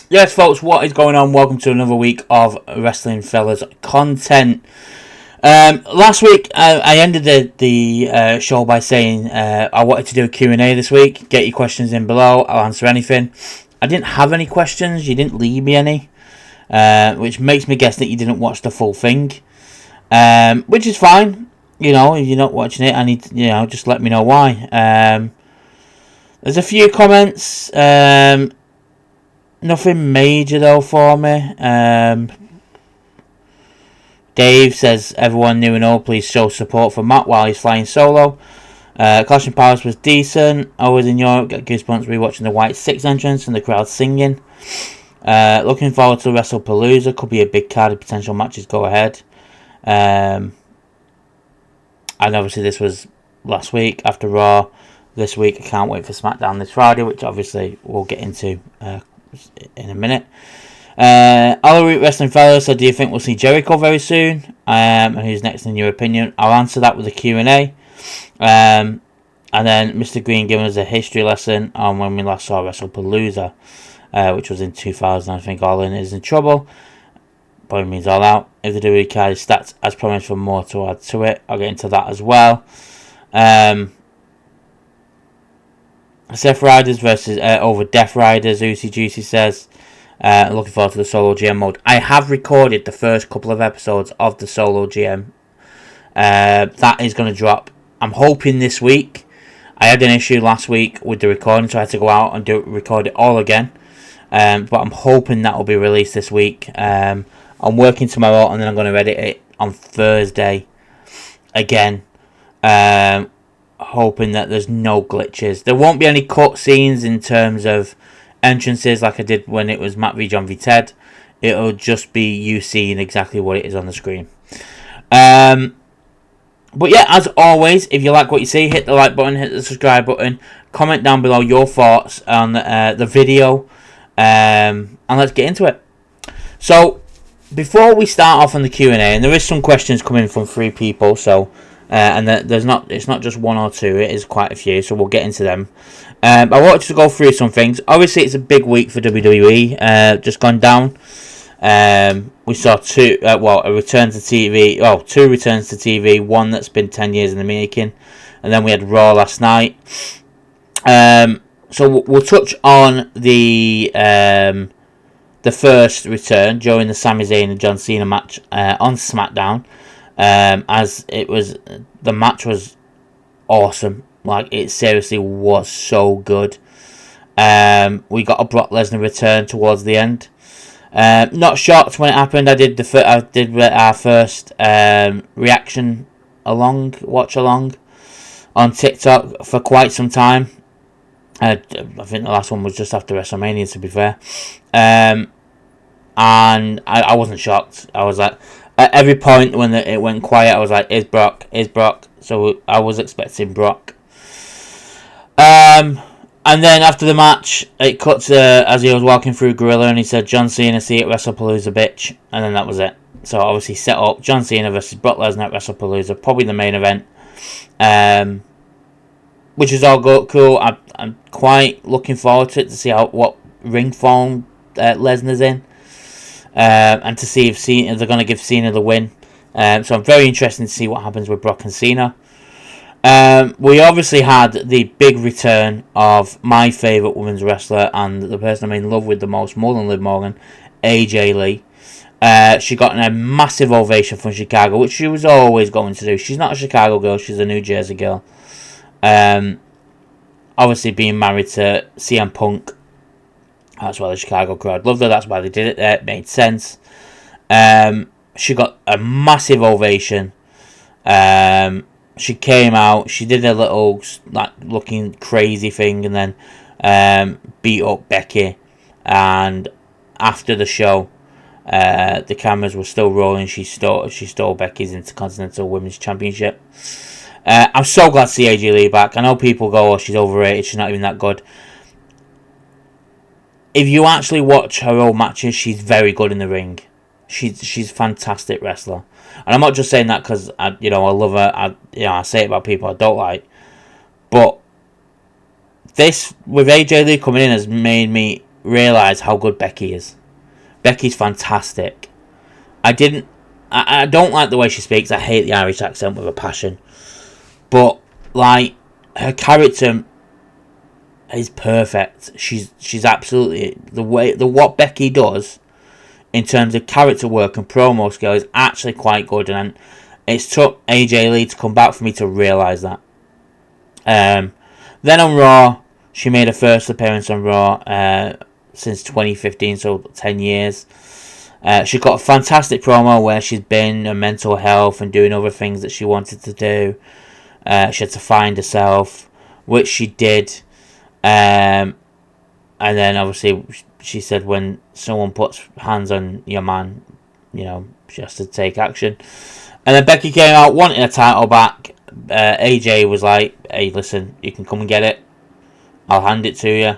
Yes, folks, what is going on? Welcome to another week of Wrestling Fellas content. Last week, I ended the show by saying I wanted to do a Q&A this week. Get your questions in below. I'll answer anything. I didn't have any questions. You didn't leave me any, which makes me guess that you didn't watch the full thing, which is fine. You know, if you're not watching it, I need to, just let me know why. There's a few comments. Nothing major though for me. Dave says, everyone new and old, please show support for Matt while he's flying solo. Clash and Powers was decent. I was in Europe, got goosebumps rewatching the White Six entrance and the crowd singing. Looking forward to WrestlePalooza. Could be a big card of potential matches go ahead. And obviously this was last week after Raw. This week I can't wait for SmackDown this Friday, which obviously we'll get into in a minute. All Elite Wrestling Fellows said, do you think we'll see Jericho very soon? And who's next in your opinion? I'll answer that with a Q&A. And then Mr. Green giving us a history lesson on when we last saw WrestlePalooza, which was in 2000. I think All In is in trouble. Probably means All Out. If the WWE card is stats as promised for more to add to it, I'll get into that as well. Seth Riders versus over Death Riders, Juicy Juicy says, looking forward to the Solo GM mode. I have recorded the first couple of episodes of the Solo GM. That is going to drop, I'm hoping, this week. I had an issue last week with the recording, so I had to go out and record it all again. But I'm hoping that will be released this week. I'm working tomorrow, and then I'm going to edit it on Thursday again. Hoping that there's no glitches. There won't be any cutscenes in terms of entrances like I did when it was Matt v John v Ted. It'll just be you seeing exactly what it is on the screen. But yeah, as always, if you like what you see, hit the like button, hit the subscribe button, comment down below your thoughts on the video, and let's get into it. So before we start off on the Q&A, and there is some questions coming from 3 people, so and it's not just 1 or 2, it is quite a few, so we'll get into them. I wanted to go through some things. Obviously, it's a big week for WWE, just gone down. We saw 2 return to TV, 2 returns to TV, one that's been 10 years in the making, and then we had Raw last night. So we'll touch on the first return during the Sami Zayn and John Cena match on SmackDown. As it was, the match was awesome. Like, it seriously was so good. We got a Brock Lesnar return towards the end. Not shocked when it happened. I did our first reaction watch along on TikTok for quite some time. I think the last one was just after WrestleMania, to be fair. And I wasn't shocked. I was like, at every point when it went quiet, I was like, is Brock? So I was expecting Brock. And then after the match, it cuts as he was walking through Gorilla, and he said, John Cena, see you at WrestlePalooza, bitch. And then that was it. So obviously set up John Cena versus Brock Lesnar at WrestlePalooza, probably the main event. Which is all cool. I'm quite looking forward to it, to see what ring form Lesnar's in. And to see if they're going to give Cena the win. So I'm very interested to see what happens with Brock and Cena. We obviously had the big return of my favourite women's wrestler and the person I'm in love with the most, more than Liv Morgan, AJ Lee. She got a massive ovation from Chicago, which she was always going to do. She's not a Chicago girl, she's a New Jersey girl. Obviously being married to CM Punk, that's why the Chicago crowd loved her. That's why they did it there. It made sense. She got a massive ovation. She came out. She did a little looking crazy thing, and then beat up Becky. And after the show, the cameras were still rolling. She stole Becky's Intercontinental Women's Championship. I'm so glad to see AJ Lee back. I know people go, "Oh, she's overrated. She's not even that good." If you actually watch her old matches, she's very good in the ring. She's a fantastic wrestler, and I'm not just saying that because I love her. I say it about people I don't like, but This, with AJ Lee coming in, has made me realise how good Becky is. Becky's fantastic. I don't like the way she speaks. I hate the Irish accent with a passion. But, like, her character is perfect. She's absolutely... What Becky does in terms of character work and promo skill is actually quite good. And it's took AJ Lee to come back for me to realise that. Then on Raw, she made her first appearance on Raw since 2015, so 10 years. She got a fantastic promo where she's been her mental health and doing other things that she wanted to do. She had to find herself, which she did. And then obviously she said when someone puts hands on your man, she has to take action. And then Becky came out wanting a title back. AJ was like, hey, listen, you can come and get it. I'll hand it to you.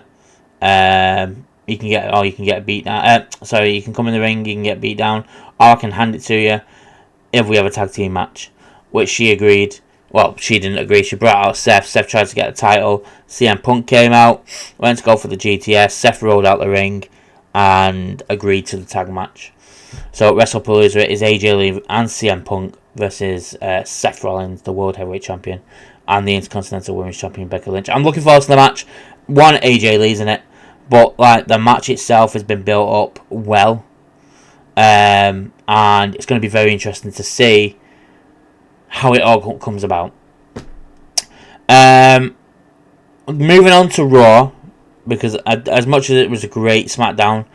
You can get beat down. You can come in the ring, you can get beat down, or I can hand it to you if we have a tag team match. Which she agreed. Well, she didn't agree. She brought out Seth. Seth tried to get the title. CM Punk came out, went to go for the GTS. Seth rolled out the ring and agreed to the tag match. So at WrestlePalooza, it is AJ Lee and CM Punk versus Seth Rollins, the World Heavyweight Champion, and the Intercontinental Women's Champion Becky Lynch. I'm looking forward to the match. One, AJ Lee's in it, but like the match itself has been built up well, and it's going to be very interesting to see how it all comes about. Moving on to Raw, because as much as it was a great SmackDown,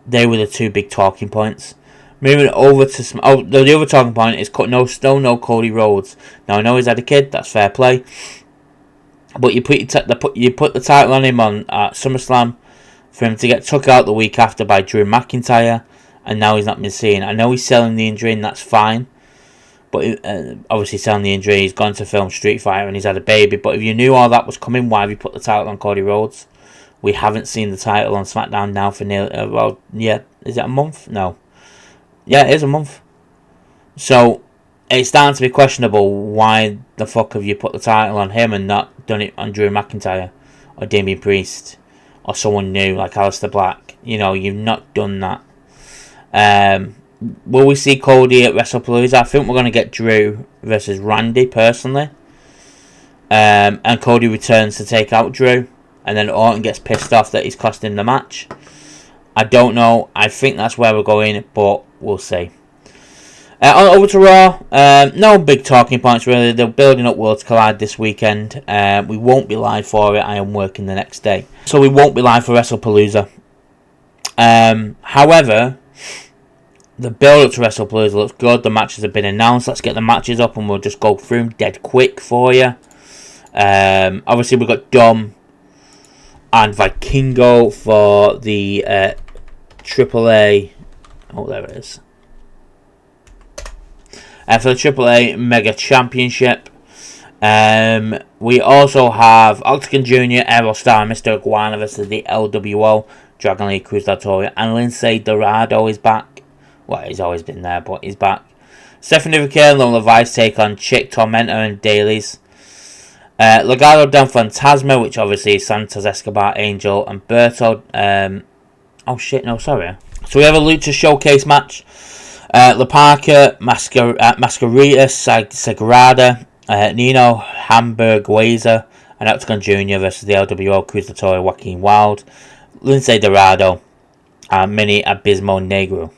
they were the two big talking points. Moving over to the other talking point is no Cody Rhodes. Now I know he's had a kid, that's fair play, but you put the title on him on SummerSlam for him to get took out the week after by Drew McIntyre, and now he's not been seen. I know he's selling the injury, and that's fine. But obviously selling the injury, he's gone to film Street Fighter and he's had a baby. But if you knew all that was coming, why have you put the title on Cody Rhodes? We haven't seen the title on SmackDown now for nearly... is it a month? No. Yeah, it is a month. So, it's starting to be questionable. Why the fuck have you put the title on him and not done it on Drew McIntyre or Damian Priest or someone new like Aleister Black? You've not done that. Will we see Cody at WrestlePalooza? I think we're going to get Drew versus Randy, personally. And Cody returns to take out Drew. And then Orton gets pissed off that he's cost him the match. I don't know. I think that's where we're going, but we'll see. Over to Raw. No big talking points, really. They're building up Worlds Collide this weekend. We won't be live for it. I am working the next day. So we won't be live for WrestlePalooza. However... the build up to WrestlePalooza looks good. The matches have been announced. Let's get the matches up and we'll just go through them dead quick for you. Obviously, we've got Dom and Vikingo for the AAA. Oh, there it is. For the AAA Mega Championship. We also have Octagon Jr., Aerostar, and Mr. Iguana versus the LWO, Dragon Lee, Cruz del Toro, and Lince Dorado is back. Well, he's always been there, but he's back. Stephanie Vaquer and Lola Vice take on Chick, Tormenta, and Dailies. Legado del Fantasma, which obviously is Santos Escobar, Angel, and Berto. So we have a Lucha Showcase match. La Parca, Mascarita, Sagrada, Nino, Hamburg, Wazer, and Octagon Jr. versus the LWO, Cruz del Toro, Joaquin Wilde, Lince Dorado, and Mini Abismo Negro.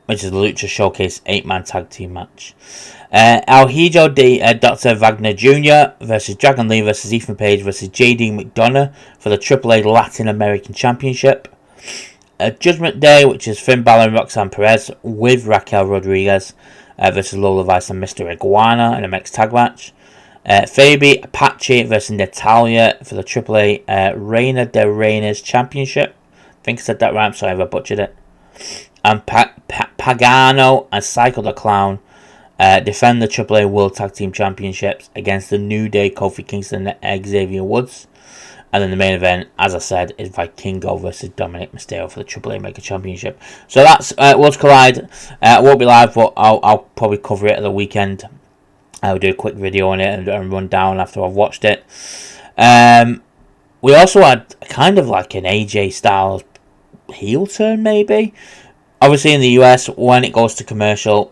Which is the Lucha Showcase 8-man tag team match. El Hijo de Dr. Wagner Jr. versus Dragon Lee versus Ethan Page versus JD McDonough for the AAA Latin American Championship. Judgment Day, which is Finn Balor and Roxanne Perez with Raquel Rodriguez versus Lola Vice and Mr. Iguana in a mixed tag match. Fabi Apache versus Natalia for the AAA Reina de Reinas Championship. I think I said that right, I'm sorry if I butchered it. And Pagano and Psycho the Clown defend the AAA World Tag Team Championships against the New Day, Kofi Kingston and Xavier Woods. And then the main event, as I said, is Vikingo versus Dominic Mysterio for the AAA Mega Championship. So that's Worlds Collide. It won't be live, but I'll probably cover it at the weekend. I'll do a quick video on it and run down after I've watched it. We also had kind of like an AJ Styles heel turn, maybe. Obviously, in the US, when it goes to commercial,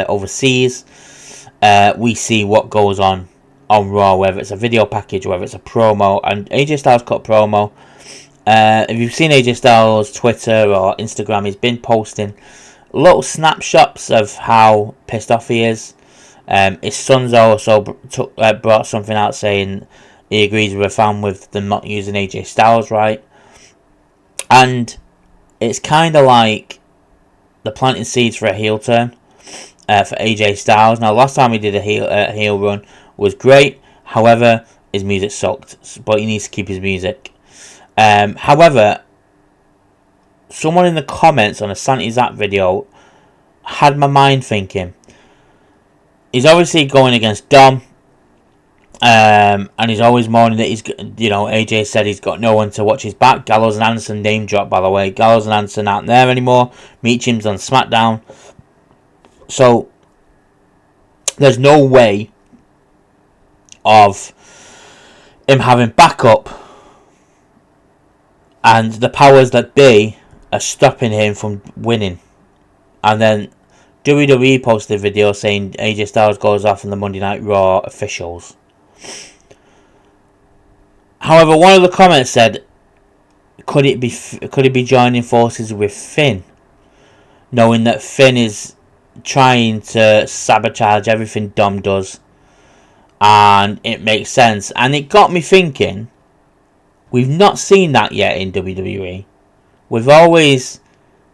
overseas, we see what goes on Raw, whether it's a video package, whether it's a promo, and AJ Styles cut promo. If you've seen AJ Styles' Twitter or Instagram, he's been posting little snapshots of how pissed off he is. His son's also brought something out saying he agrees with a fan with them not using AJ Styles right. And it's kind of like they're planting seeds for a heel turn for AJ Styles. Now, last time he did a heel run was great. However, his music sucked. But he needs to keep his music. However, someone in the comments on a Santi Zap video had my mind thinking. He's obviously going against Dom. And he's always moaning that AJ said he's got no one to watch his back. Gallows and Anderson name drop, by the way. Gallows and Anderson aren't there anymore. Meecham's on SmackDown. So, there's no way of him having backup. And the powers that be are stopping him from winning. And then WWE posted a video saying AJ Styles goes off on the Monday Night Raw officials. However, one of the comments said, could it be joining forces with Finn, knowing that Finn is trying to sabotage everything Dom does, and it makes sense. And it got me thinking, we've not seen that yet in WWE. We've always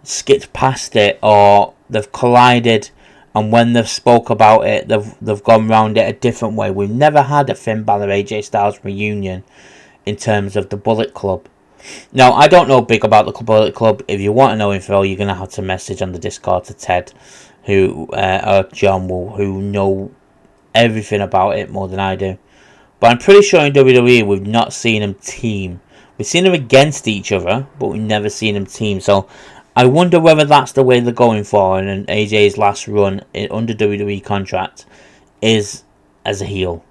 skipped past it, or they've collided, and when they've spoke about it, they've gone around it a different way. We've never had a Finn Balor AJ Styles reunion in terms of the Bullet Club. Now, I don't know big about the Bullet Club. If you want to know info, you're going to have to message on the Discord to Ted, or John, who know everything about it more than I do. But I'm pretty sure in WWE, we've not seen them team. We've seen them against each other, but we've never seen them team. So, I wonder whether that's the way they're going for, and AJ's last run under WWE contract is as a heel.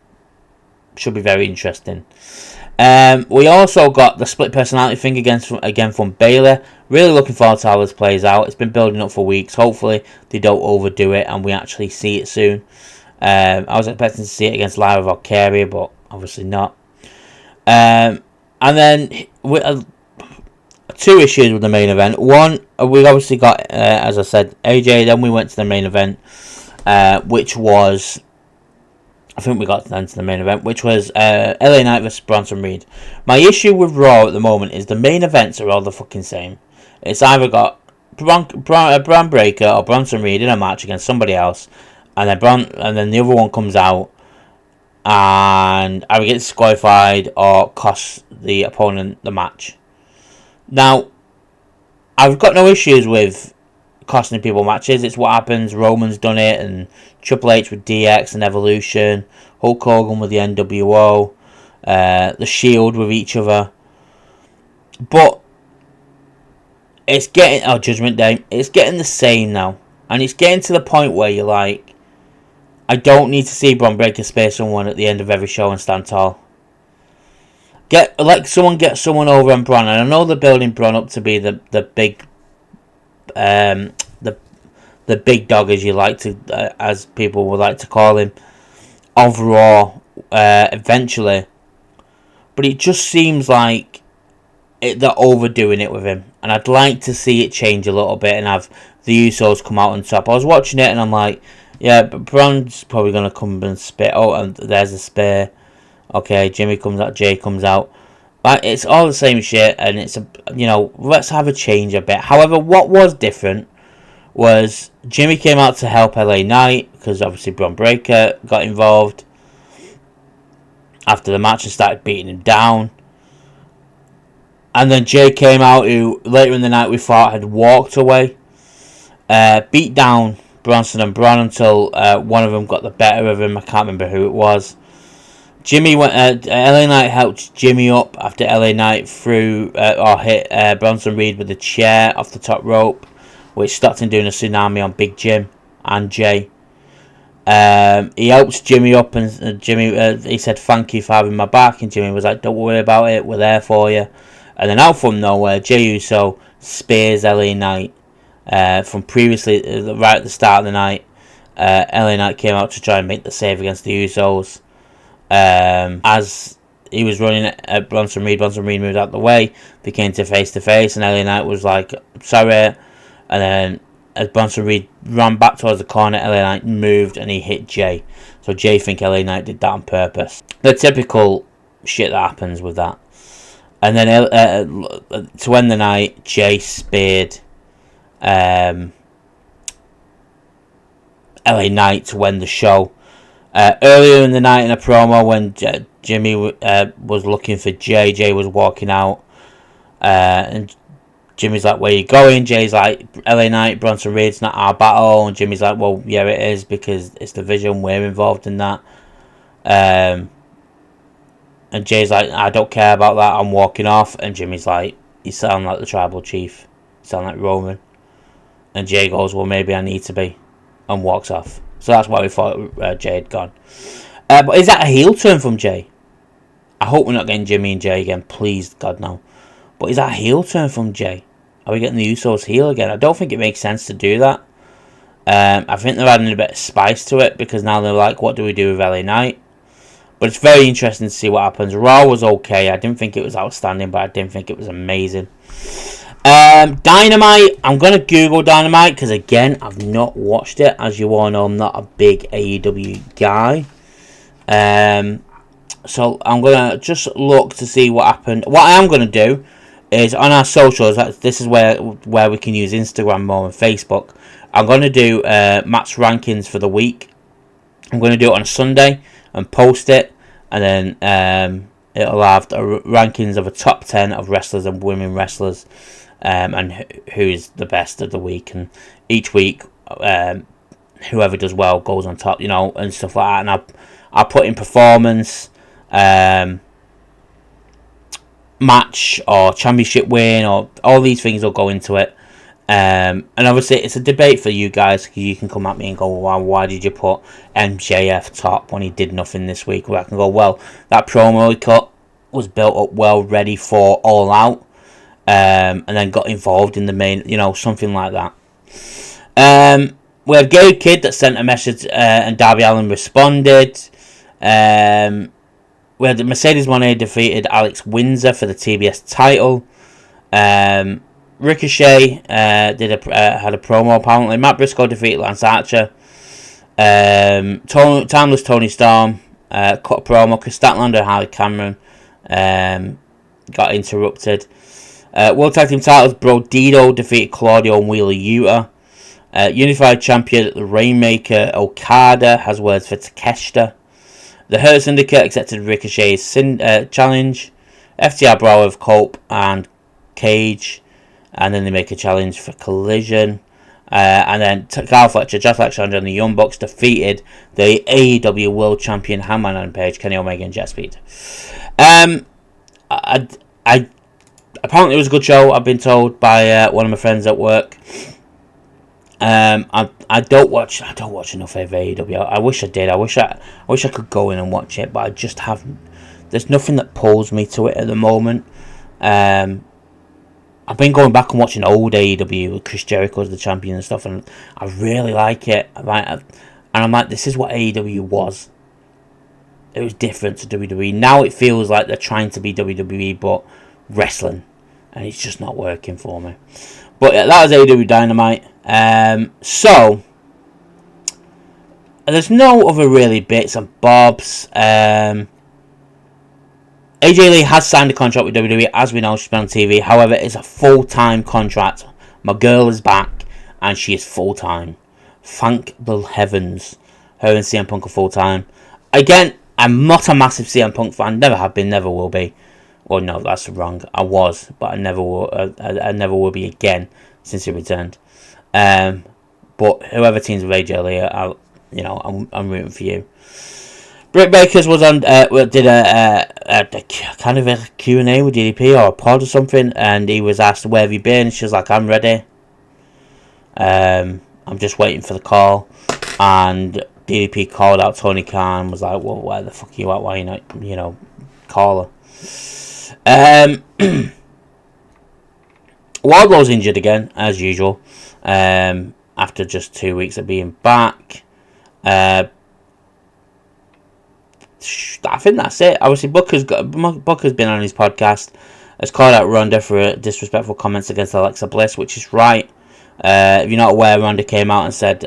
Should be very interesting. We also got the split personality thing again from Bayley. Really looking forward to how this plays out. It's been building up for weeks. Hopefully they don't overdo it and we actually see it soon. I was expecting to see it against Lyra Valkyria, but obviously not. And then two issues with the main event. One, we obviously got, as I said, AJ. Then we went to the main event, which was, I think we got then to the main event, which was LA Knight vs Bronson Reed. My issue with Raw at the moment is the main events are all the fucking same. It's either got Bron Breakker or Bronson Reed in a match against somebody else, and then the other one comes out and either gets disqualified or costs the opponent the match. Now, I've got no issues with costing people matches. It's what happens. Roman's done it, and Triple H with DX and Evolution, Hulk Hogan with the NWO, the Shield with each other. But it's getting Judgment Day. It's getting the same now, and it's getting to the point where you're like, I don't need to see Bron Breakker spear someone at the end of every show and stand tall. Get someone over on Bron, and I know they're building Bron up to be the big, the big dog, as you like to, as people would like to call him, of Raw, eventually. But it just seems like they're overdoing it with him, and I'd like to see it change a little bit and have the Usos come out on top. I was watching it and I'm like, yeah, but Bron's probably gonna come and spit. Oh, and there's a spear. Okay, Jimmy comes out, Jay comes out. But it's all the same shit, and it's let's have a change a bit. However, what was different was Jimmy came out to help LA Knight, because obviously Bron Breakker got involved after the match and started beating him down. And then Jay came out, who later in the night we thought had walked away, beat down Bronson and Bron until one of them got the better of him. I can't remember who it was. Jimmy went. LA Knight helped Jimmy up after LA Knight threw or hit Bronson Reed with a chair off the top rope, which stopped him doing a tsunami on Big Jim and Jay. He helps Jimmy up, and Jimmy he said thank you for having my back, and Jimmy was like, don't worry about it, we're there for you. And then out from nowhere, Jey Uso spears LA Knight from previously, right at the start of the night. LA Knight came out to try and make the save against the Usos. As he was running at Bronson Reed moved out the way. They came to face, and LA Knight was like, sorry. And then as Bronson Reed ran back towards the corner, LA Knight moved and he hit Jey. So Jey think LA Knight did that on purpose. The typical shit that happens with that. And then to end the night, Jey speared LA Knight to end the show. Earlier in the night in a promo when Jimmy was looking for Jey was walking out. And Jimmy's like, where you going? Jay's like, LA Knight, Bronson Reed's not our battle. And Jimmy's like, well, yeah, it is, because it's the Vision, we're involved in that. And Jay's like, I don't care about that, I'm walking off. And Jimmy's like, you sound like the tribal chief, you sound like Roman. And Jey goes, well, maybe I need to be, and walks off. So that's why we thought Jey had gone. But is that a heel turn from Jey? I hope we're not getting Jimmy and Jey again, please, God no. But is that a heel turn from Jey? Are we getting the Usos heel again? I don't think it makes sense to do that. I think they're adding a bit of spice to it, because now they're like, what do we do with LA Knight? But it's very interesting to see what happens. Raw was okay. I didn't think it was outstanding, but I didn't think it was amazing. Dynamite. I'm going to Google Dynamite, because again, I've not watched it. As you all know, I'm not a big AEW guy. So I'm going to just look to see what happened. What I am going to do is on our socials, this is where we can use Instagram more and Facebook. I'm going to do match rankings for the week. I'm going to do it on a Sunday and post it, and then it'll have the rankings of a top 10 of wrestlers and women wrestlers, and who is the best of the week. And each week, whoever does well goes on top, and stuff like that. And I put in performance, match or championship win, or all these things will go into it. And obviously it's a debate for you guys, because you can come at me and go, well, why did you put MJF top when he did nothing this week? Well, I can go, well, that promo he cut was built up well, ready for All Out, and then got involved in the main, something like that. We had Gabe Kidd that sent a message, and Darby Allin responded. We had Mercedes Moné defeated Alex Windsor for the TBS title. Ricochet had a promo apparently. Matt Briscoe defeated Lance Archer. Timeless Tony Storm cut a promo. Chris Statlander and Harley Cameron got interrupted. World Tag Team titles, Bro Dido defeated Claudio and Wheeler Yuta. Unified Champion Rainmaker Okada has words for Takeshita. The Hurt Syndicate accepted Ricochet's challenge. FTR brawl with Cope and Cage. And then they make a challenge for Collision. And then Kyle Fletcher, Jeff Alexander, and the Young Bucks defeated the AEW World Champion Hangman Adam Page, Kenny Omega, and Jet Speed. Apparently it was a good show, I've been told by one of my friends at work. I don't watch enough of AEW. I wish I did. I wish I could go in and watch it, but I just haven't. There's nothing that pulls me to it at the moment. I've been going back and watching old AEW with Chris Jericho as the champion and stuff, and I really like it. And I'm like, this is what AEW was. It was different to WWE. Now it feels like they're trying to be WWE, but wrestling, and it's just not working for me. But yeah, that was AEW Dynamite. So there's no other really bits and bobs. AJ Lee has signed a contract with WWE, as we know. She's been on TV. However, it's a full-time contract. My girl is back, and she is full-time. Thank the heavens. Her and CM Punk are full-time. Again, I'm not a massive CM Punk fan. Never have been, never will be. Well, no, that's wrong. I was, but I never will. I never will be again since he returned. But whoever teams with AJ Lee, I'm rooting for you. Britt Baker was on, did a kind of a Q&A with DDP or a pod or something, and he was asked, where have you been? She was like, I'm ready. I'm just waiting for the call. And DDP called out Tony Khan, was like, well, where the fuck are you at? Why are you not, call her? Wardlow's injured again, as usual, after just 2 weeks of being back. I think that's it. Obviously, Booker's been on his podcast, has called out Ronda for disrespectful comments against Alexa Bliss, which is right. If you're not aware, Ronda came out and said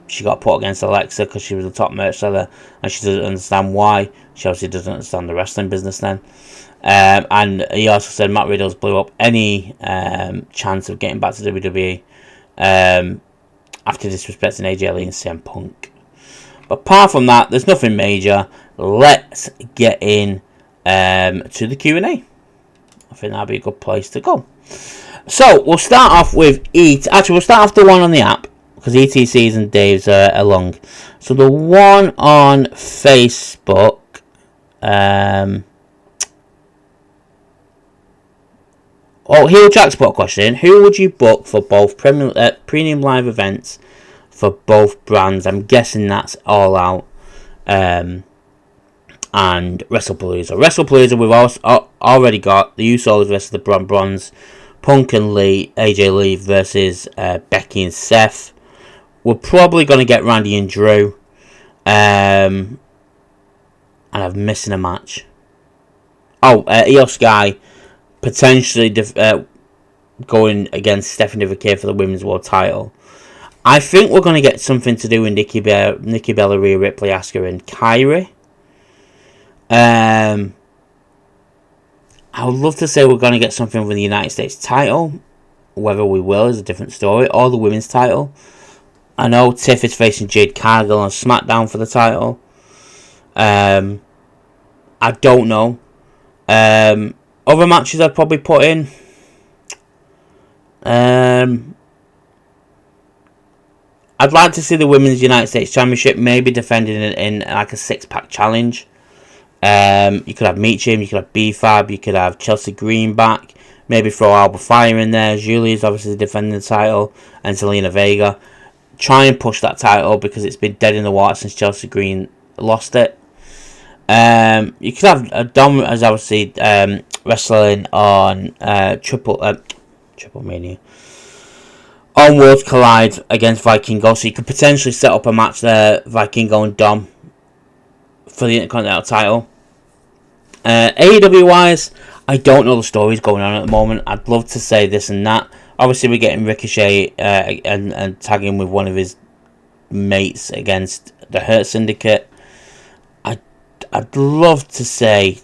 she got put against Alexa because she was the top merch seller, and she doesn't understand why. She obviously doesn't understand the wrestling business then. And he also said Matt Riddle's blew up any chance of getting back to WWE after disrespecting AJ Lee and CM Punk. But apart from that, there's nothing major. Let's get in to the Q&A. I think that'd be a good place to go. So we'll start off with Actually, we'll start off the one on the app because ETC's and Dave's are along. So the one on Facebook. Heel Jack's put a question. Who would you book for both premium live events for both brands? I'm guessing that's All Out and WrestlePalooza. WrestlePalooza, we've already got the Usos versus the Bronze, Punk and AJ Lee versus Becky and Seth. We're probably going to get Randy and Drew. And I'm missing a match. Io Sky potentially going against Stephanie Vaquer for the Women's World Title. I think we're going to get something to do with Nikki Bella, Rhea Ripley, Asuka, and Kairi. I would love to say we're going to get something with the United States title. Whether we will is a different story. Or the women's title. I know Tiff is facing Jade Cargill on SmackDown for the title. I don't know. Other matches I'd probably put in. I'd like to see the Women's United States Championship maybe defended in like a 6-pack challenge. You could have Meat Jim, you could have B-Fab, you could have Chelsea Green back. Maybe throw Alba Fire in there. Julie's obviously defending the title. And Zelina Vega. Try and push that title because it's been dead in the water since Chelsea Green lost it. You could have Dom as obviously wrestling on Triple Mania on Worlds Collide against Vikingo, so you could potentially set up a match there, Vikingo and Dom for the Intercontinental title. AEW wise, I don't know the stories going on at the moment. I'd love to say this and that. Obviously, we're getting Ricochet and tagging with one of his mates against the Hurt Syndicate. I'd love to say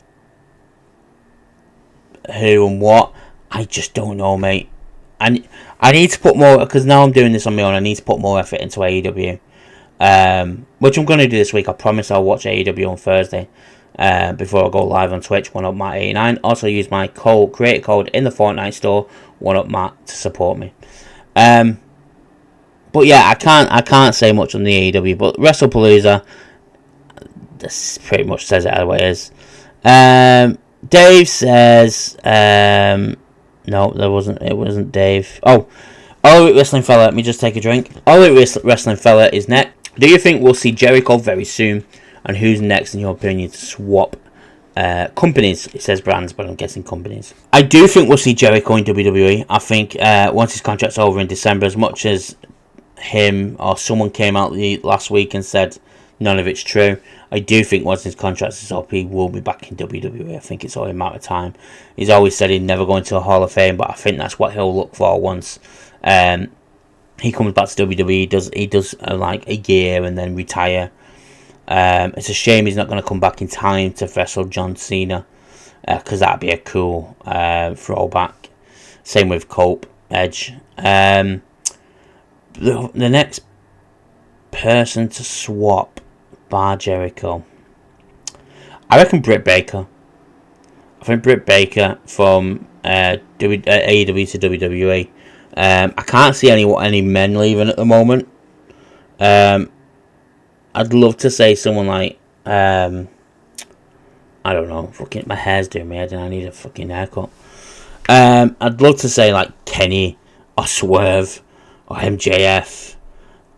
who and what. I just don't know, mate. And I need to put more, because now I'm doing this on my own, I need to put more effort into AEW. Which I'm going to do this week. I promise I'll watch AEW on Thursday. Before I go live on Twitch, 1UpMatt89. Also use my creator code in the Fortnite store, 1UpMatt, to support me. But yeah, I can't say much on the AEW, but WrestlePalooza, this pretty much says it how it is. Dave says, no, it wasn't Dave. Oh, All Elite Wrestling Fella, let me just take a drink. All Elite Wrestling Fella is next. Do you think we'll see Jericho very soon? And who's next, in your opinion, to swap companies? It says brands, but I'm guessing companies. I do think we'll see Jericho in WWE. I think once his contract's over in December, as much as him or someone came out last week and said none of it's true, I do think once his contract is up, he will be back in WWE. I think it's only a matter of time. He's always said he'd never go into a Hall of Fame, but I think that's what he'll look for once he comes back to WWE. He does like a year and then retire. It's a shame he's not going to come back in time to wrestle John Cena, because that'd be a cool throwback. Same with Cope, Edge. The next person to swap bar Jericho, I reckon Britt Baker. I think Britt Baker from AEW to WWE. I can't see any men leaving at the moment. I'd love to say someone like, I don't know, fucking my hair's doing me head and I need a fucking haircut. I'd love to say like Kenny or Swerve or MJF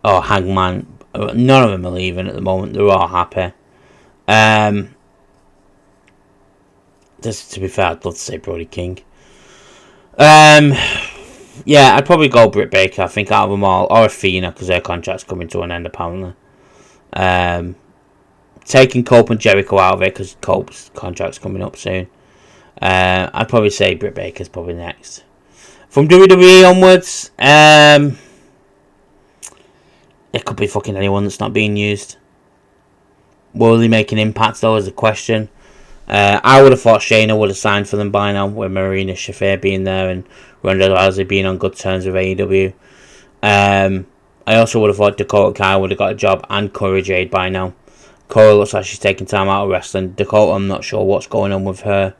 or Hangman. None of them are leaving at the moment. They're all happy. Just to be fair, I'd love to say Brody King. Yeah, I'd probably go Britt Baker. I think out of them all, or Athena, because their contract's coming to an end apparently. Taking Cope and Jericho out of it because Cope's contract's coming up soon. I'd probably say Britt Baker's probably next. From WWE onwards, it could be fucking anyone that's not being used. Will they make an impact though is a question. I would have thought Shayna would have signed for them by now, with Marina Shafir being there and Ronda Rousey being on good terms with AEW. I also would have thought Dakota Kai would have got a job and Cora Jade by now. Cora looks like she's taking time out of wrestling. Dakota, I'm not sure what's going on with her.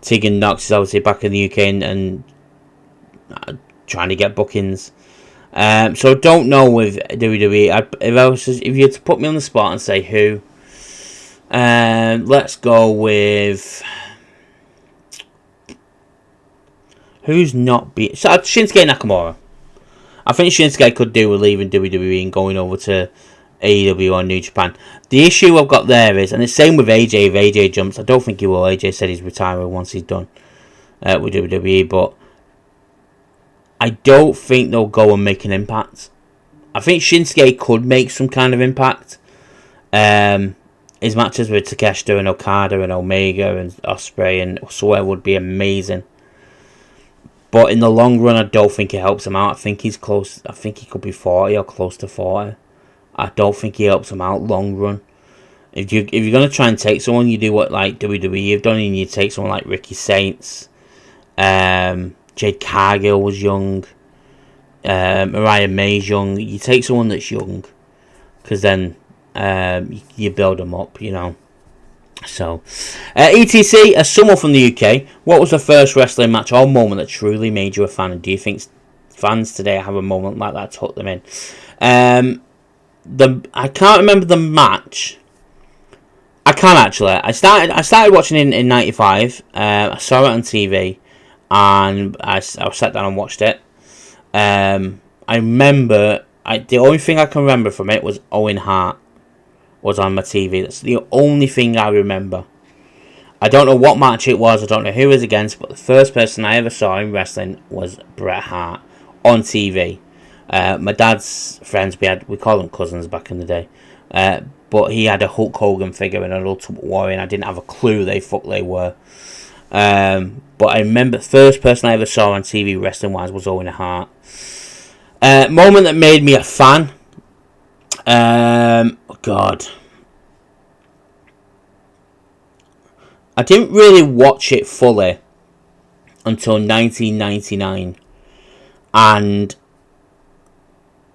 Tegan Knox is obviously back in the UK and trying to get bookings. So don't know with WWE. If you had to put me on the spot and say who, let's go with who's not being Shinsuke Nakamura. I think Shinsuke could do with leaving WWE and going over to AEW or New Japan. The issue I've got there is, and it's same with AJ. If AJ jumps, I don't think he will. AJ said he's retiring once he's done with WWE, but I don't think they'll go and make an impact. I think Shinsuke could make some kind of impact. His matches with Takeshita and Okada and Omega and Ospreay and Swerve would be amazing. But in the long run, I don't think it helps him out. I think he's close. I think he could be 40 or close to 40. I don't think he helps him out long run. If you're gonna try and take someone, you do what like WWE have done, and you take someone like Ricky Saints. Jade Cargill was young. Mariah May's young. You take someone that's young, because then you build them up, you know. So, ETC, as someone from the UK, what was the first wrestling match or moment that truly made you a fan? And do you think fans today have a moment like that to hook them in? I can't remember the match. I can actually. I started watching in '95. I saw it on TV, and I sat down and watched it. I remember. The only thing I can remember from it was Owen Hart was on my TV. That's the only thing I remember. I don't know what match it was. I don't know who it was against, but the first person I ever saw in wrestling was Bret Hart on TV. My dad's friends, we called them cousins back in the day. But he had a Hulk Hogan figure and an Ultimate Warrior, and I didn't have a clue they were. But I remember the first person I ever saw on TV wrestling wise was Owen Hart. Moment that made me a fan. God. I didn't really watch it fully until 1999. And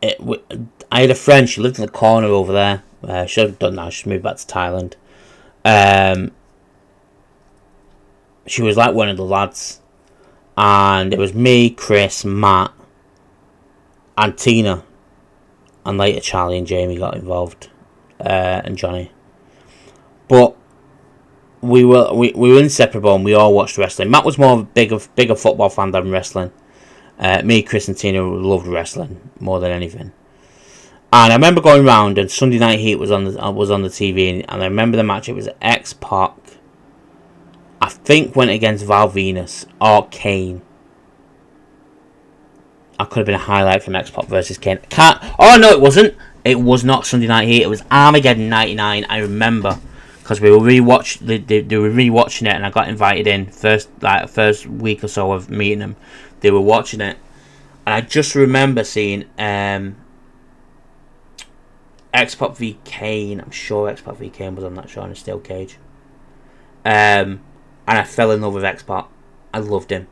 I had a friend, she lived in the corner over there. She had done that, she moved back to Thailand. She was like one of the lads. And it was me, Chris, Matt, and Tina. And later Charlie and Jamie got involved. And Johnny. But we were inseparable and we all watched wrestling. Matt was more of a bigger football fan than wrestling. Me, Chris and Tina loved wrestling more than anything. And I remember going round and Sunday Night Heat was on the TV, and I remember the match. It was X-Pac, I think, went against Val Venus or Kane. I could have been a highlight from X-Pac versus Kane. Oh no, it wasn't. It was not Sunday Night Heat. It was Armageddon '99. I remember because we were they were rewatching it, and I got invited in first week or so of meeting them. They were watching it, and I just remember seeing X-Pac v Kane. I'm sure X-Pac v Kane was on that show in a steel cage. And I fell in love with X-Pac. I loved him.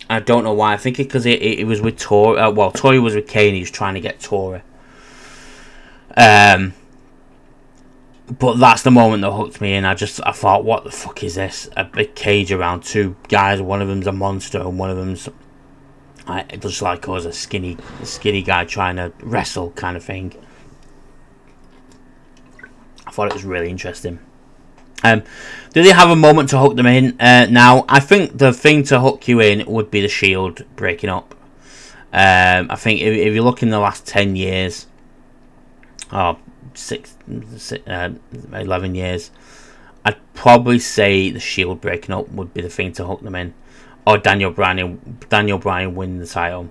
I don't know why. I think because it was with Tori. Tori was with Kane. He was trying to get Tori. But that's the moment that hooked me in. I thought, what the fuck is this? A big cage around two guys. One of them's a monster, and one of them's just like us, a skinny guy trying to wrestle kind of thing. I thought it was really interesting. Do they have a moment to hook them in? Now, I think the thing to hook you in would be the Shield breaking up. I think if you look in the last 10 years, or 11 years. I'd probably say the Shield breaking up would be the thing to hook them in, or Daniel Bryan winning the title.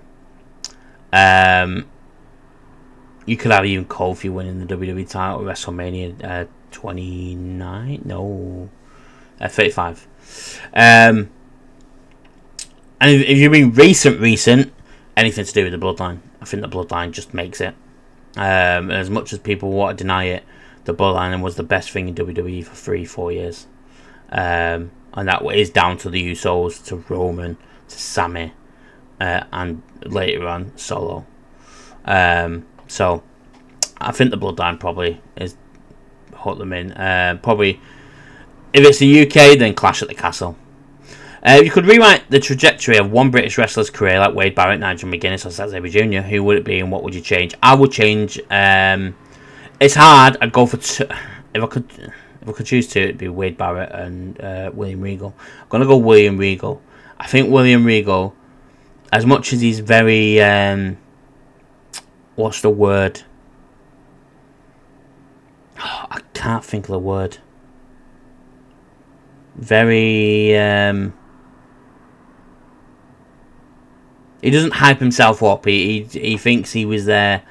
You could have even Kofi winning the WWE title at WrestleMania 29, no, 35. And if you mean recent, anything to do with the Bloodline, I think the Bloodline just makes it. As much as people want to deny it, the Bloodline was the best thing in WWE for 3-4 years. And that is down to the Usos, to Roman, to Sami, and later on Solo. So I think the Bloodline probably is hook them in. Probably if it's the UK, then Clash at the Castle. If you could rewrite the trajectory of one British wrestler's career, like Wade Barrett, Nigel McGuinness, or Zack Sabre Jr., who would it be and what would you change? I would change. It's hard. I'd go for two. If I could choose two, it'd be Wade Barrett and William Regal. I'm gonna go William Regal. I think William Regal, as much as he's very what's the word? Oh, I can't think of the word. Very he doesn't hype himself up. He thinks he was there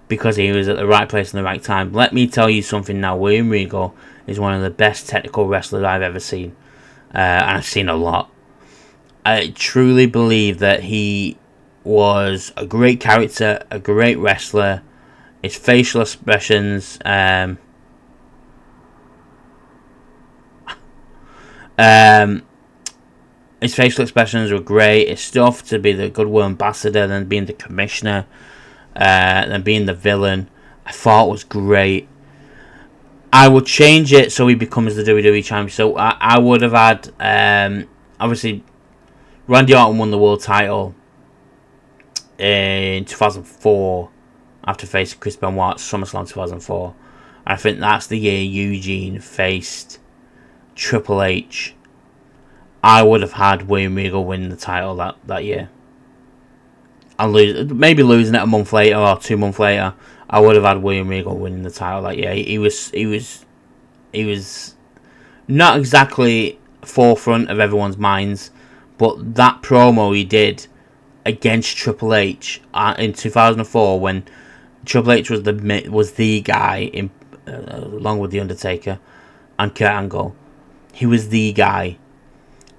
because he was at the right place in the right time. Let me tell you something now. William Regal is one of the best technical wrestlers I've ever seen. And I've seen a lot. I truly believe that he was a great character, a great wrestler. His facial expressions, his facial expressions were great. His stuff to be the Goodwill Ambassador, then being the Commissioner, then being the villain, I thought was great. I would change it so he becomes the WWE Champion. So I would have had, obviously, Randy Orton won the world title in 2004 after facing Chris Benoit at SummerSlam 2004. And I think that's the year Eugene faced Triple H. I would have had William Regal win the title that year. And maybe losing it a month later or 2 months later. I would have had William Regal winning the title that year. He was not exactly forefront of everyone's minds, but that promo he did against Triple H in 2004, when Triple H was the guy in along with the Undertaker and Kurt Angle, he was the guy,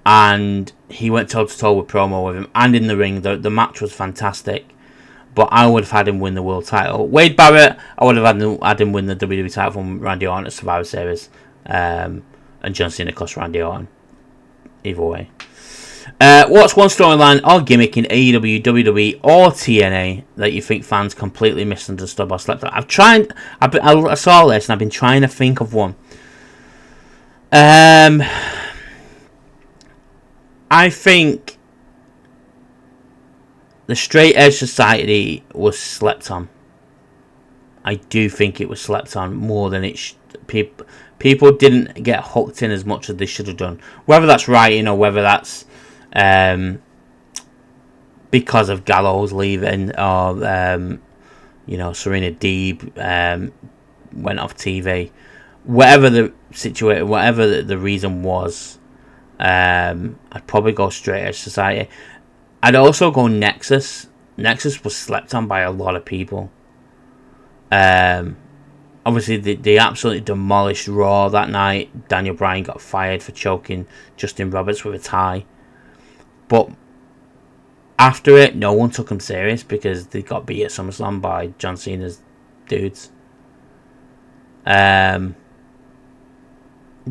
and he went toe to toe with promo with him and in the ring. The match was fantastic. But I would have had him win the world title. Wade Barrett, I would have had him win the WWE title from Randy Orton at Survivor Series. And John Cena cost Randy Orton. Either way. What's one storyline or gimmick in AEW, WWE, or TNA that you think fans completely misunderstood or slept on? I saw this and I've been trying to think of one. I think the Straight Edge Society was slept on. I do think it was slept on more than it people didn't get hooked in as much as they should have done. Whether that's writing or whether that's because of Gallows leaving, or Serena Deeb went off TV. Whatever the situation, whatever the reason was, I'd probably go Straight Edge Society. I'd also go Nexus. Nexus was slept on by a lot of people. Obviously, they absolutely demolished Raw that night. Daniel Bryan got fired for choking Justin Roberts with a tie. But after it, no one took him serious because they got beat at SummerSlam by John Cena's dudes. The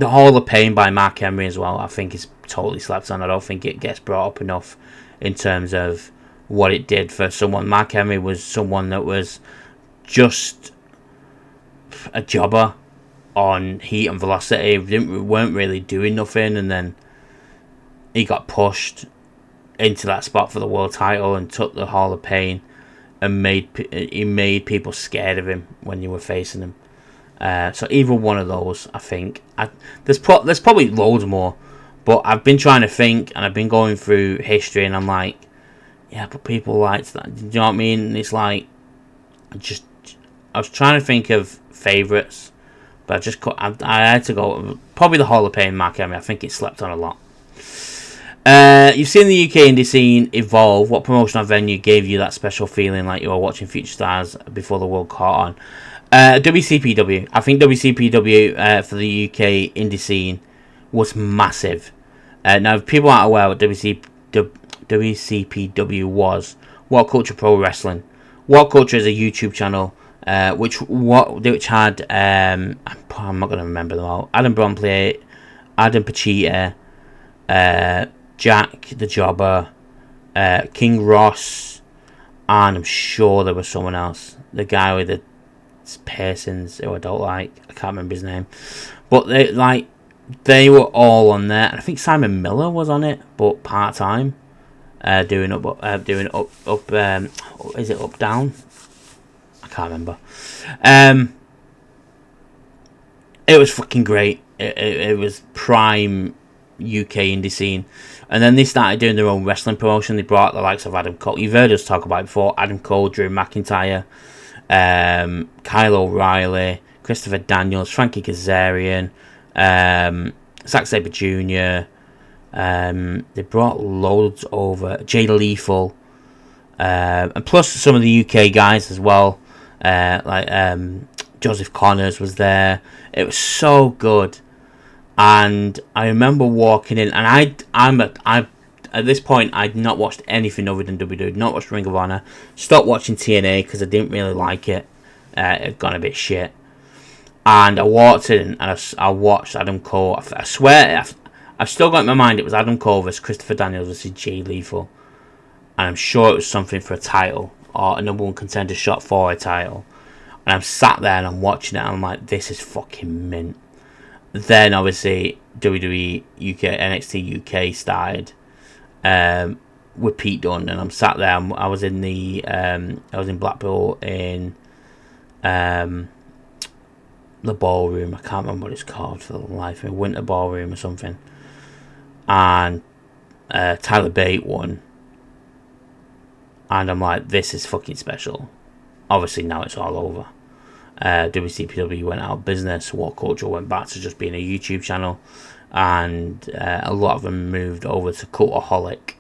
Hall of Pain by Mark Henry as well, I think is totally slept on. I don't think it gets brought up enough in terms of what it did for someone. Mark Henry was someone that was just a jobber on Heat and Velocity. Weren't really doing nothing, and then he got pushed into that spot for the world title and took the Hall of Pain, and he made people scared of him when you were facing him. So either one of those, I think. There's probably loads more, but I've been trying to think, and I've been going through history, and I'm like, yeah, but people liked that. Do you know what I mean? It's like, I was trying to think of favourites, but I had to go probably the Hall of Fame Mark Henry. I think it slept on a lot. You've seen the UK indie scene evolve. What promotional venue gave you that special feeling like you were watching Future Stars before the world caught on? WCPW. I think WCPW for the UK indie scene was massive. Now, if people aren't aware what WCPW was, What Culture Pro Wrestling. What Culture is a YouTube channel which had I'm not going to remember them all. Adam Bromley, Adam Pachita, Jack the Jobber, King Ross, and I'm sure there was someone else. The guy with the piercings who I don't like. I can't remember his name, but they were all on there. And I think Simon Miller was on it, but part time, doing up. Is it up down? I can't remember. It was fucking great. It was prime UK indie scene. And then they started doing their own wrestling promotion. They brought the likes of Adam Cole. You've heard us talk about it before. Adam Cole, Drew McIntyre, Kyle O'Reilly, Christopher Daniels, Frankie Kazarian, Zack Sabre Jr. They brought loads over. Jay Lethal, and plus some of the UK guys as well. Joseph Connors was there. It was so good. And I remember walking in, and I at this point I'd not watched anything other than WWE. Not watched Ring of Honor. Stopped watching TNA because I didn't really like it. It had gone a bit shit. And I walked in and I watched Adam Cole. I swear I've still got in my mind it was Adam Cole versus Christopher Daniels versus Jay Lethal, and I'm sure it was something for a title or a number one contender shot for a title. And I'm sat there and I'm watching it and I'm like, this is fucking mint. Then obviously WWE UK NXT UK started with Pete Dunne, and I'm sat there. I was in Blackpool in the ballroom. I can't remember what it's called for the life of me. Winter Ballroom or something. And Tyler Bate won, and I'm like, this is fucking special. Obviously now it's all over. WCPW went out of business. What Culture went back to just being a YouTube channel, and a lot of them moved over to Cultaholic,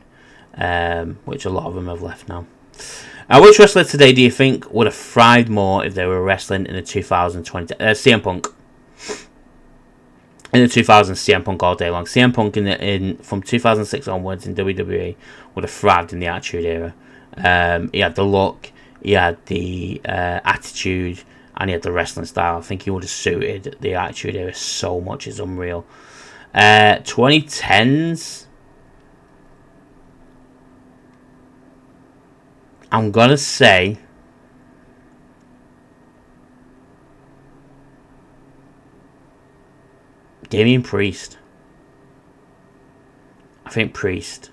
which a lot of them have left now. Which wrestler today do you think would have thrived more if they were wrestling in the 2020? CM Punk. In the 2000s, CM Punk all day long. CM Punk from 2006 onwards in WWE would have thrived in the Attitude Era. He had the look, he had the attitude, and he had the wrestling style. I think he would have suited the Attitude Era so much. It's unreal. 2010s, I'm gonna say Damian Priest. I think Priest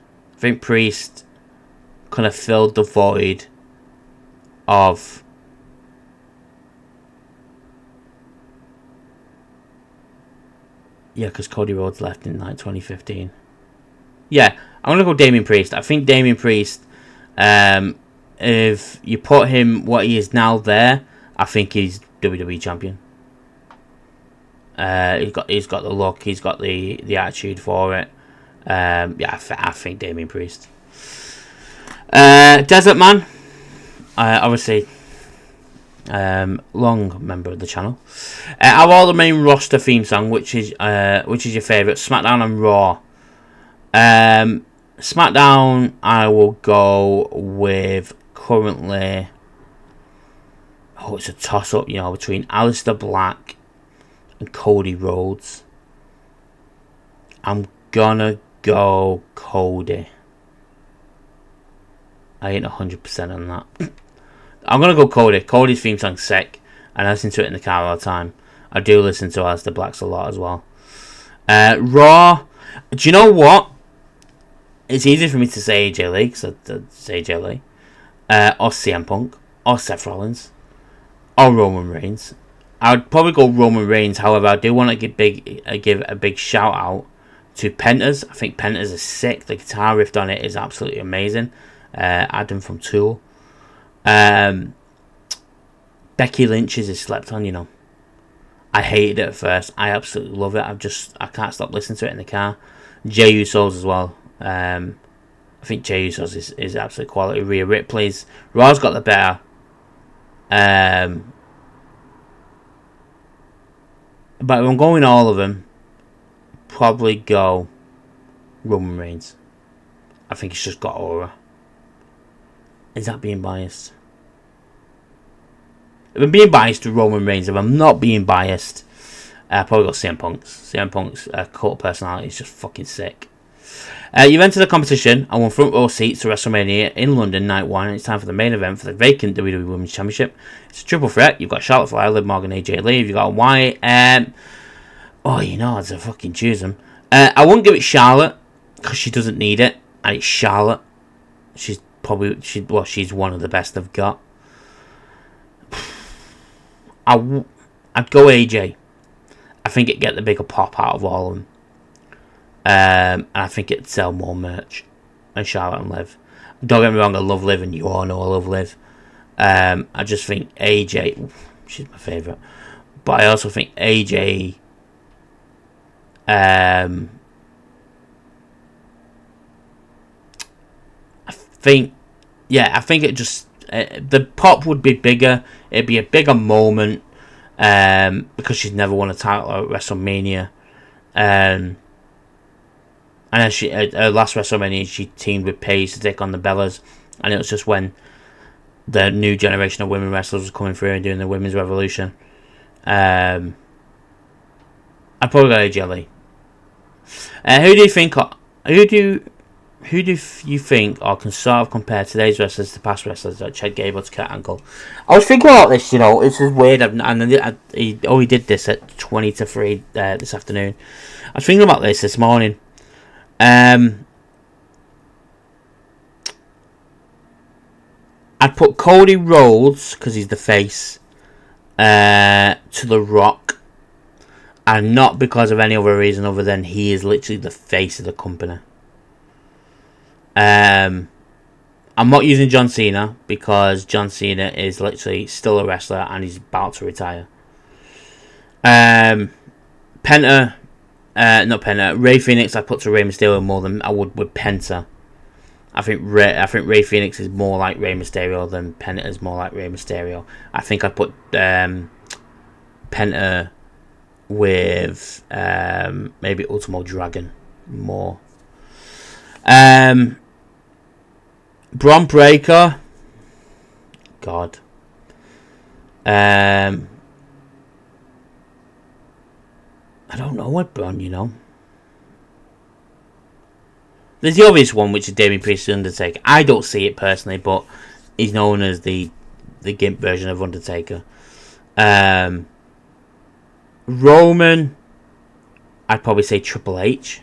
kind of filled the void of because Cody Rhodes left in 2015. Yeah, I'm gonna go Damian Priest. I think Damian Priest, if you put him what he is now there, I think he's WWE champion. He's got the look, he's got the attitude for it. I think Damian Priest. Desert Man, obviously, long member of the channel. Out of all the main roster theme song, which is your favourite? SmackDown and Raw. SmackDown, I will go with currently. Oh, it's a toss up, between Aleister Black and Cody Rhodes. I'm gonna go Cody. I ain't 100% on that. I'm gonna go Cody. Cody's theme song's sick, and I listen to it in the car all the time. I do listen to Aleister Black's a lot as well. Raw. Do you know what? It's easy for me to say AJ Lee, because it's AJ Lee, or CM Punk, or Seth Rollins, or Roman Reigns. I would probably go Roman Reigns. However, I do want to give a big shout out to Pentas. I think Pentas is sick. The guitar riff on it is absolutely amazing. Adam from Tool. Becky Becky Lynch's is slept on, you know. I hated it at first. I absolutely love it. I can't stop listening to it in the car. Jey Uso's as well. I think Jey Uso's is absolute quality. Rhea Ripley's. Raw's got the better. But if I'm going all of them, probably go Roman Reigns. I think he's just got aura. Is that being biased? If I'm being biased to Roman Reigns, if I'm not being biased, I'll probably got CM Punk's. CM Punk's cult personality is just fucking sick. You've entered the competition and won front row seats to WrestleMania in London night 1, and it's time for the main event for the vacant WWE Women's Championship. It's a triple threat. You've got Charlotte Flair, Liv Morgan, AJ Lee. You've got Wyatt. You know, I'd fucking choose them. I wouldn't give it Charlotte because she doesn't need it, and it's Charlotte. She's one of the best they've got. I'd go AJ. I think it'd get the bigger pop out of all of them. And I think it'd sell more merch than Charlotte and Liv. Don't get me wrong, I love Liv, and you all know I love Liv. I just think AJ, she's my favourite. But I also think AJ, I think it just, the pop would be bigger. It'd be a bigger moment, because she's never won a title at WrestleMania. And then her last WrestleMania, she teamed with Paige to take on the Bellas, and it was just when the new generation of women wrestlers was coming through and doing the women's revolution. I'd probably go AJ Lee. Who do you think? Who do you think or can sort of compare today's wrestlers to past wrestlers, like Chad Gable to Kurt Angle? I was thinking about this, you know, it's just weird, he did this at 20-3 this afternoon. I was thinking about this morning. I'd put Cody Rhodes, because he's the face, to The Rock, and not because of any other reason other than he is literally the face of the company. I'm not using John Cena because John Cena is literally still a wrestler and he's about to retire. Ray Phoenix I put to Rey Mysterio more than I would with Penta. I think Rey Phoenix is more like Rey Mysterio than Penta is more like Rey Mysterio. I think I'd put Penta with maybe Ultimo Dragon more. Bron Breakker, God. I don't know what Bron, you know. There's the obvious one, which is Damien Priest and Undertaker. I don't see it personally, but he's known as the gimp version of Undertaker. Roman, I'd probably say Triple H,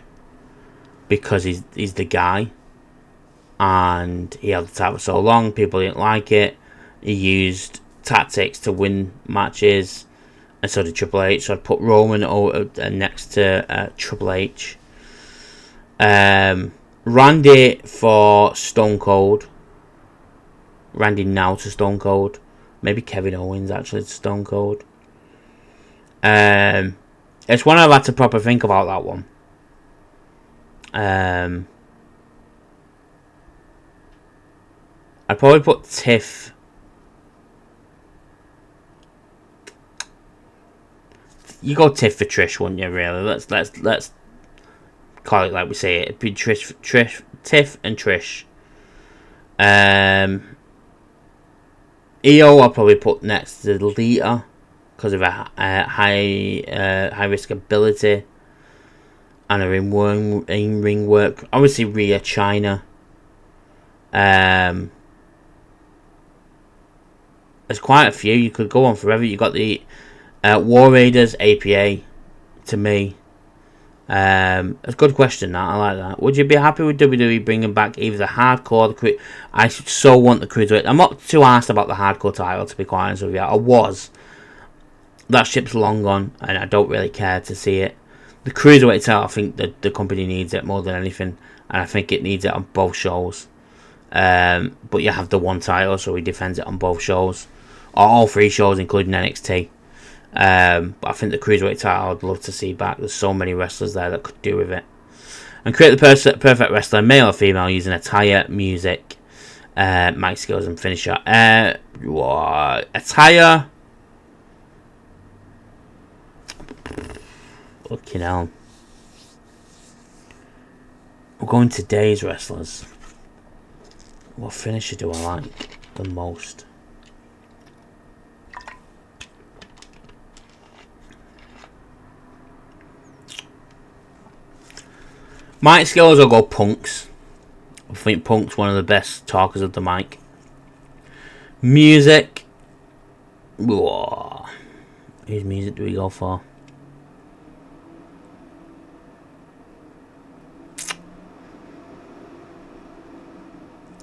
because he's the guy, and he held the title for so long, people didn't like it. He used tactics to win matches, and so did Triple H. So I'd put Roman next to Triple H. Randy for Stone Cold. Randy now to Stone Cold. Maybe Kevin Owens actually to Stone Cold. It's one I've had to proper think about, that one. I'd probably put Tiff. You go Tiff for Trish, wouldn't you? Really? Let's call it like we say it. It'd be Tiff and Trish. EO I'll probably put next to Lita because of her high risk ability and her in ring work. Obviously Rhea, Chyna. There's quite a few. You could go on forever. You got the War Raiders, APA. To me, it's a good question. That I like that. Would you be happy with WWE bringing back either the hardcore, the I so want the cruiserweight. I'm not too asked about the hardcore title, to be quite honest with you. I was. That ship's long gone, and I don't really care to see it. The cruiserweight title, I think the company needs it more than anything, and I think it needs it on both shows. But you have the one title, so he defends it on both shows. all 3 shows, including NXT. But I think the Cruiserweight title I'd love to see back. There's so many wrestlers there that could do with it. And create the perfect wrestler, male or female, using attire, music, mic skills, and finisher. Attire. Fucking hell. We're going to today's wrestlers. What finisher do I like the most? Mic skills, I'll go Punk's. I think Punk's one of the best talkers of the mic. Music. Whoa. Whose music do we go for?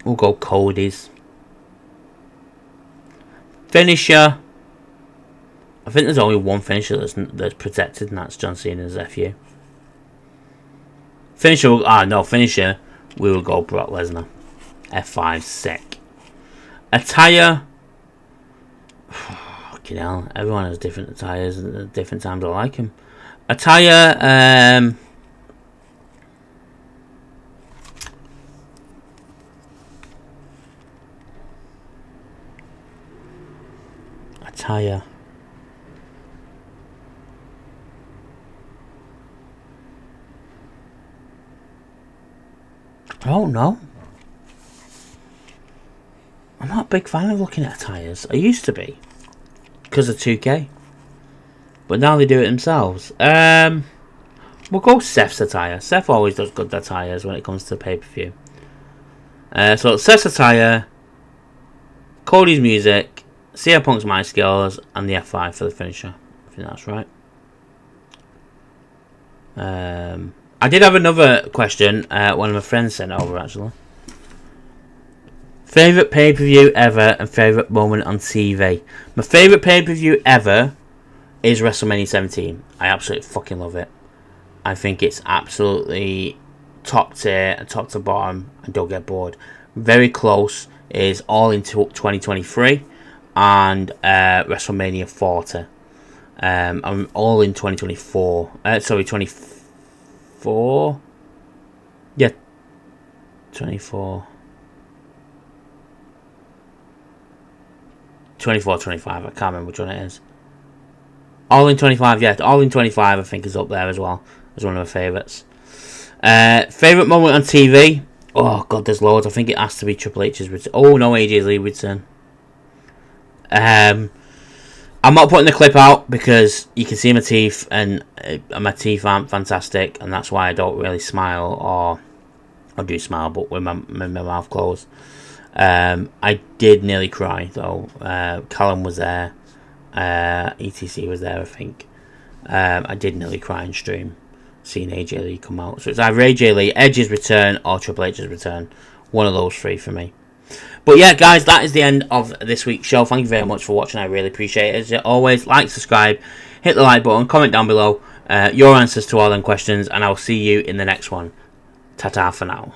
We'll go Cody's. Finisher. I think there's only one finisher that's protected, and that's John Cena's FU. Finisher, we will go Brock Lesnar. F5, sick. Attire. Fucking hell, everyone has different attires at different times I like them. Attire, Attire. I don't know. I'm not a big fan of looking at attires. I used to be. Because of 2K. But now they do it themselves. We'll go Seth's attire. Seth always does good attires when it comes to pay-per-view. So Seth's attire, Cody's music, CM Punk's mic skills, and the F5 for the finisher. I think that's right. I did have another question. One of my friends sent over, actually. Favourite pay-per-view ever and favourite moment on TV. My favourite pay-per-view ever is WrestleMania 17. I absolutely fucking love it. I think it's absolutely top tier and top to bottom. I don't get bored. Very close is All In 2023 and WrestleMania 40. I'm All In 2024. 24? Yeah. 24. 24, 25. I can't remember which one it is. All In 25, yeah. All In 25 I think is up there as well. As one of my favourites. Favourite moment on TV? Oh god, there's loads. I think it has to be Triple H's return. Oh no, AJ Lee return. I'm not putting the clip out because you can see my teeth and my teeth aren't fantastic, and that's why I don't really smile, or I do smile but with my mouth closed. I did nearly cry though. Callum was there, ETC was there, I think. I did nearly cry in stream seeing AJ Lee come out. So it's either AJ Lee, Edge's return, or Triple H's return. One of those three for me. But yeah, guys, that is the end of this week's show. Thank you very much for watching. I really appreciate it. As always, like, subscribe, hit the like button, comment down below your answers to all them questions, and I'll see you in the next one. Ta-ta for now.